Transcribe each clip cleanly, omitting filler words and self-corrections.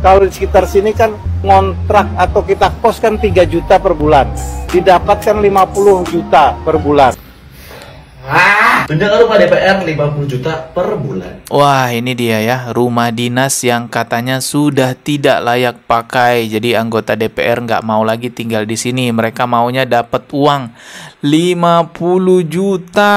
Kalau di sekitar sini kan ngontrak atau kita kos kan 3 juta per bulan, didapatkan 50 juta per bulan. Tunjangan rumah DPR 50 juta per bulan. Wah, ini dia ya, rumah dinas yang katanya sudah tidak layak pakai. Jadi anggota DPR nggak mau lagi tinggal di sini. Mereka maunya dapat uang 50 juta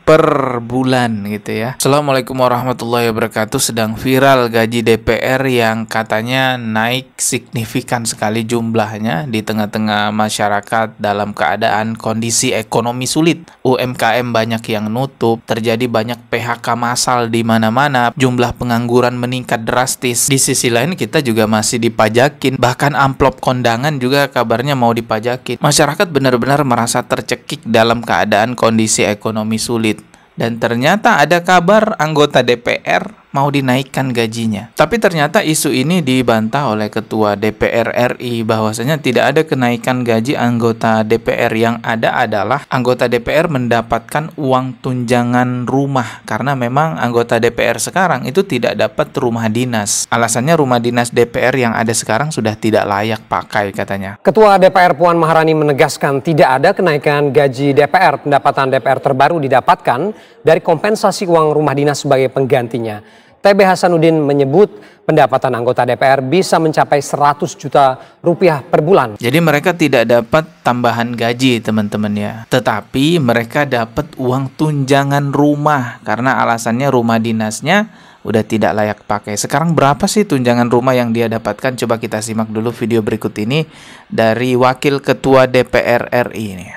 per bulan gitu ya. Assalamualaikum warahmatullahi wabarakatuh. Sedang viral gaji DPR yang katanya naik signifikan sekali jumlahnya di tengah-tengah masyarakat dalam keadaan kondisi ekonomi sulit. UMKM banyak yang nutup, terjadi banyak PHK massal di mana-mana, jumlah pengangguran meningkat drastis. Di sisi lain kita juga masih dipajakin, bahkan amplop kondangan juga kabarnya mau dipajakin. Masyarakat benar-benar merasa tercekik dalam keadaan kondisi ekonomi sulit. Dan ternyata ada kabar anggota DPR mau dinaikkan gajinya. Tapi ternyata isu ini dibantah oleh Ketua DPR RI bahwasanya tidak ada kenaikan gaji anggota DPR. Yang ada adalah anggota DPR mendapatkan uang tunjangan rumah karena memang anggota DPR sekarang itu tidak dapat rumah dinas. Alasannya rumah dinas DPR yang ada sekarang sudah tidak layak pakai katanya. Ketua DPR Puan Maharani menegaskan tidak ada kenaikan gaji DPR. Pendapatan DPR terbaru didapatkan dari kompensasi uang rumah dinas sebagai penggantinya. TB Hasanuddin menyebut pendapatan anggota DPR bisa mencapai 100 juta rupiah per bulan. Jadi mereka tidak dapat tambahan gaji teman-teman ya. Tetapi mereka dapat uang tunjangan rumah karena alasannya rumah dinasnya udah tidak layak pakai. Sekarang berapa sih tunjangan rumah yang dia dapatkan? Coba kita simak dulu video berikut ini dari Wakil Ketua DPR RI ini.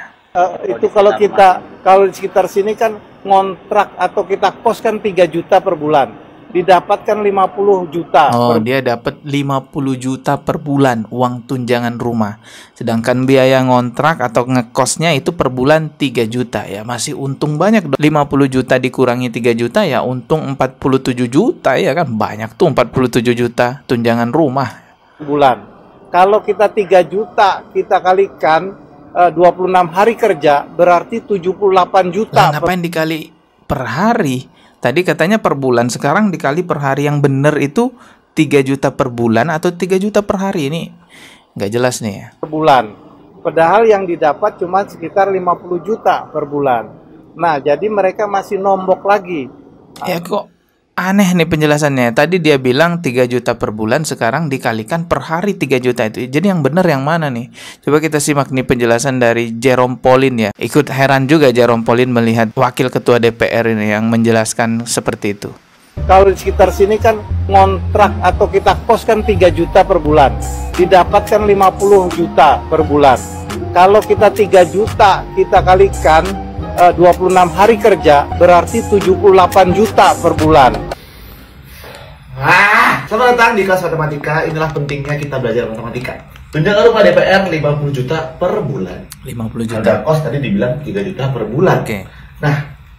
Itu kalau di sekitar sini kan ngontrak atau kita kos kan 3 juta per bulan, didapatkan 50 juta. Dia dapat 50 juta per bulan uang tunjangan rumah. Sedangkan biaya ngontrak atau ngekosnya itu per bulan 3 juta ya. Masih untung banyak. 50 juta dikurangi 3 juta ya untung 47 juta ya kan. Banyak tuh 47 juta tunjangan rumah bulan. Kalau kita 3 juta kita kalikan 26 hari kerja berarti 78 juta. Nah, ngapain dikali per hari? Tadi katanya per bulan, sekarang dikali per hari. Yang bener itu 3 juta per bulan atau 3 juta per hari? Ini nggak jelas nih ya. Per bulan. Padahal yang didapat cuma sekitar 50 juta per bulan. Nah, jadi mereka masih nombok lagi. Ya kok aneh nih penjelasannya. Tadi dia bilang 3 juta per bulan, sekarang dikalikan per hari 3 juta itu. Jadi yang bener yang mana nih? Coba kita simak nih penjelasan dari Jerome Pauline ya. Ikut heran juga Jerome Pauline melihat Wakil Ketua DPR ini yang menjelaskan seperti itu. Kalau di sekitar sini kan ngontrak atau kita kos kan 3 juta per bulan, didapatkan 50 juta per bulan. Kalau kita 3 juta kita kalikan 26 hari kerja berarti 78 juta per bulan. Selamat datang di kelas matematika. Inilah pentingnya kita belajar matematika. Tunjangan rumah DPR 50 juta per bulan. 50 juta. Harga kos tadi dibilang 3 juta per bulan. Oke. Nah,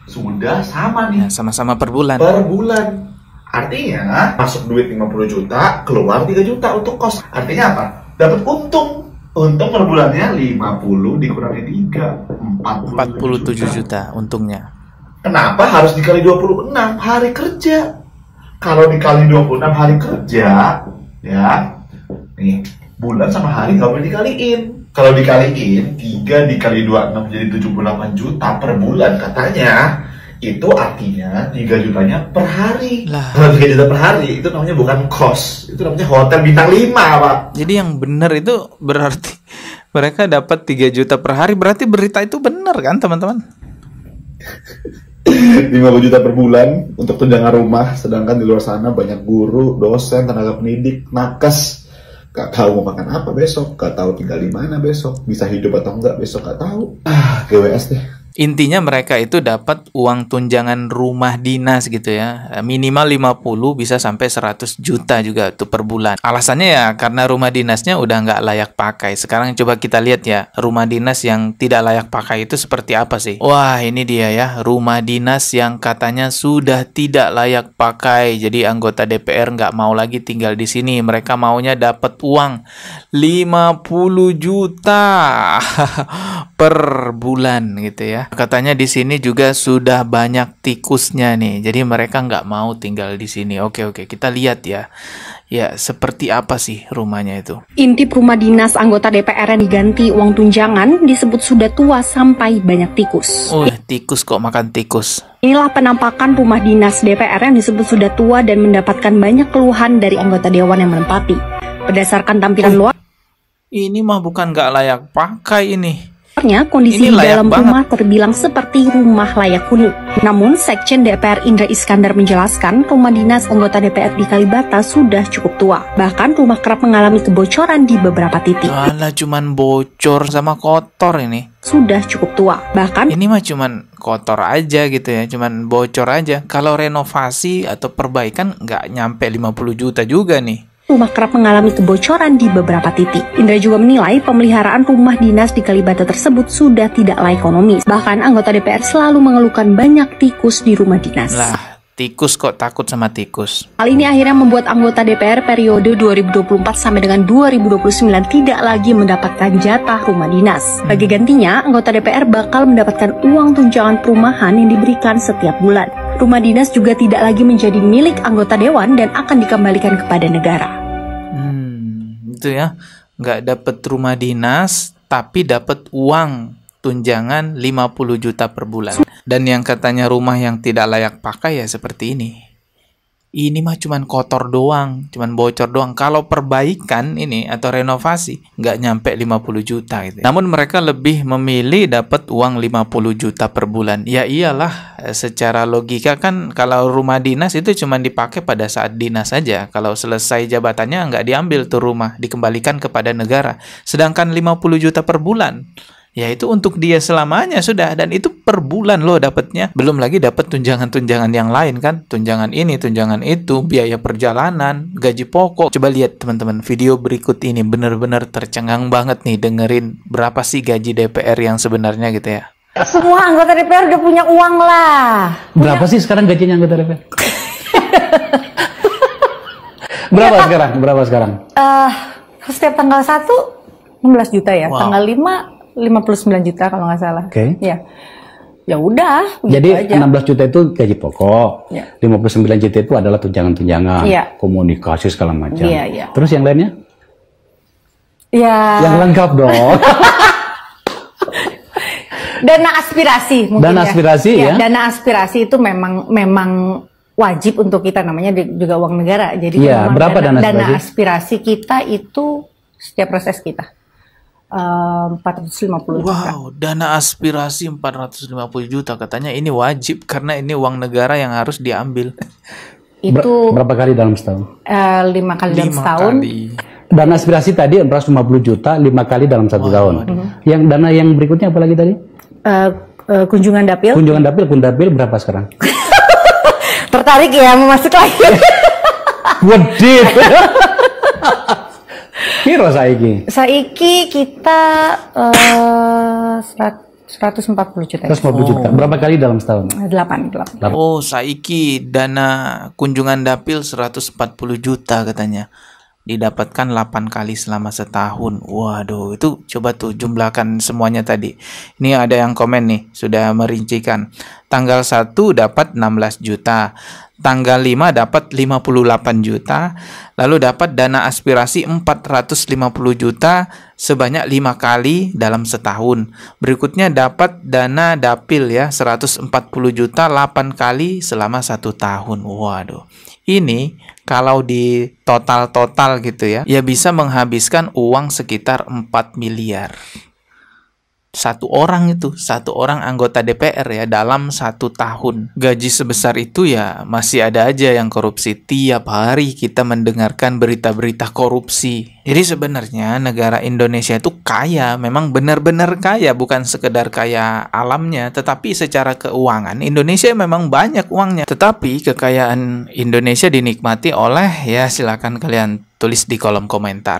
sudah sama nih. Nah, sama-sama per bulan. Per bulan. Artinya masuk duit 50 juta, keluar 3 juta untuk kos. Artinya apa? Dapat untung. Untung per bulannya 50 dikurangi 3, 47 juta untungnya. Kenapa harus dikali 26 hari kerja? Kalau dikali 26 hari kerja, ya, nih, bulan sama hari nggak boleh dikaliin. Kalau dikaliin, 3 dikali 26 jadi 78 juta per bulan katanya. Itu artinya 3 jutanya per hari. Kalau 3 juta per hari, itu namanya bukan kos. Itu namanya hotel bintang 5, Pak. Jadi yang benar itu berarti mereka dapat 3 juta per hari. Berarti berita itu benar kan teman-teman? 50 juta per bulan untuk tunjangan rumah. Sedangkan di luar sana banyak guru, dosen, tenaga pendidik, nakes. Gak tahu mau makan apa besok. Gak tahu tinggal di mana besok. Bisa hidup atau enggak besok gak tahu. GWS deh. Intinya mereka itu dapat uang tunjangan rumah dinas gitu ya. Minimal 50 bisa sampai 100 juta juga tuh per bulan. Alasannya ya karena rumah dinasnya udah nggak layak pakai. Sekarang coba kita lihat ya rumah dinas yang tidak layak pakai itu seperti apa sih. Wah ini dia ya rumah dinas yang katanya sudah tidak layak pakai. Jadi anggota DPR nggak mau lagi tinggal di sini. Mereka maunya dapat uang 50 juta per bulan gitu ya. Katanya di sini juga sudah banyak tikusnya nih. Jadi mereka nggak mau tinggal di sini. Oke, kita lihat ya. Ya, seperti apa sih rumahnya itu? Intip rumah dinas anggota DPR yang diganti uang tunjangan disebut sudah tua sampai banyak tikus. Oh, tikus kok makan tikus. Inilah penampakan rumah dinas DPR yang disebut sudah tua dan mendapatkan banyak keluhan dari anggota dewan yang menempati. Berdasarkan tampilan luar, Ini mah bukan nggak layak pakai ini. kondisi Ini di layak dalam banget. rumah terbilang seperti rumah layak huni. Namun, Sekjen DPR Indra Iskandar menjelaskan rumah dinas anggota DPR di Kalibata sudah cukup tua. Bahkan rumah kerap mengalami kebocoran di beberapa titik. Alah, cuman bocor sama kotor ini. Sudah cukup tua. Bahkan Ini mah cuman kotor aja gitu ya, cuman bocor aja. Kalau renovasi atau perbaikan nggak nyampe 50 juta juga nih. rumah kerap mengalami kebocoran di beberapa titik. Indra juga menilai pemeliharaan rumah dinas di Kalibata tersebut sudah tidak layak ekonomis. Bahkan anggota DPR selalu mengeluhkan banyak tikus di rumah dinas. Lah, tikus kok takut sama tikus. Hal ini akhirnya membuat anggota DPR periode 2024 sampai dengan 2029 tidak lagi mendapatkan jatah rumah dinas. Bagi gantinya, anggota DPR bakal mendapatkan uang tunjangan perumahan yang diberikan setiap bulan. Rumah dinas juga tidak lagi menjadi milik anggota dewan dan akan dikembalikan kepada negara. Itu ya, nggak dapet rumah dinas, tapi dapat uang tunjangan 50 juta per bulan. Dan yang katanya rumah yang tidak layak pakai ya seperti ini. Ini mah cuman kotor doang, cuman bocor doang. Kalau perbaikan ini atau renovasi nggak nyampe 50 juta gitu. Namun mereka lebih memilih dapat uang 50 juta per bulan. Ya iyalah, secara logika kan kalau rumah dinas itu cuman dipakai pada saat dinas saja. Kalau selesai jabatannya nggak diambil tuh rumah, dikembalikan kepada negara. Sedangkan 50 juta per bulan, ya itu untuk dia selamanya sudah, dan itu per bulan loh dapatnya. Belum lagi dapat tunjangan-tunjangan yang lain kan, tunjangan ini, tunjangan itu, biaya perjalanan, gaji pokok. Coba lihat teman-teman video berikut ini, bener-bener tercengang banget nih dengerin berapa sih gaji DPR yang sebenarnya gitu ya. Semua anggota DPR udah punya uang lah. Berapa sih sekarang gajinya anggota DPR? Berapa sekarang? Setiap tanggal 1 16 juta ya. Wow. Tanggal 5 59 juta kalau nggak salah. Oke. Ya. Ya udah, Jadi begitu aja. 16 juta itu gaji pokok, Ya. 59 juta itu adalah tunjangan-tunjangan, Iya. komunikasi segala macam. Iya, iya. Terus yang lainnya? Ya. Yang lengkap dong. Dana aspirasi mungkin Dana ya. aspirasi ya. Dana aspirasi itu memang wajib untuk kita, namanya juga uang negara. Jadi Iya, memang berapa dana dana aspirasi? aspirasi kita itu setiap proses kita 450 juta. Wow, dana aspirasi 450 juta katanya ini wajib karena ini uang negara yang harus diambil. Itu Berapa kali dalam setahun? 5 kali dalam 5 setahun. kali. Dana aspirasi tadi 450 juta 5 kali dalam 1 tahun. Yang dana yang berikutnya apa lagi tadi? Kunjungan dapil. Kunjungan dapil berapa sekarang? Tertarik ya mau masuk lagi? Wedit. Piro saiki? Saiki kita 140 juta. 150 juta. Berapa kali dalam setahun? 8. Oh, saiki dana kunjungan dapil 140 juta katanya. Didapatkan 8 kali selama setahun. Waduh, itu coba tuh jumlahkan semuanya tadi. Ini ada yang komen nih, sudah merincikan. Tanggal 1 dapat 16 juta. Tanggal 5 dapat 58 juta. Lalu dapat dana aspirasi 450 juta sebanyak 5 kali dalam setahun. Berikutnya dapat dana dapil ya 140 juta 8 kali selama 1 tahun. Waduh. Ini kalau di total gitu ya bisa menghabiskan uang sekitar 4 miliar. Satu orang anggota DPR ya dalam 1 tahun. Gaji sebesar itu ya masih ada aja yang korupsi. Tiap hari kita mendengarkan berita-berita korupsi. Jadi sebenarnya negara Indonesia itu kaya, memang benar-benar kaya, bukan sekedar kaya alamnya, tetapi secara keuangan Indonesia memang banyak uangnya. Tetapi kekayaan Indonesia dinikmati oleh, ya silakan kalian tulis di kolom komentar.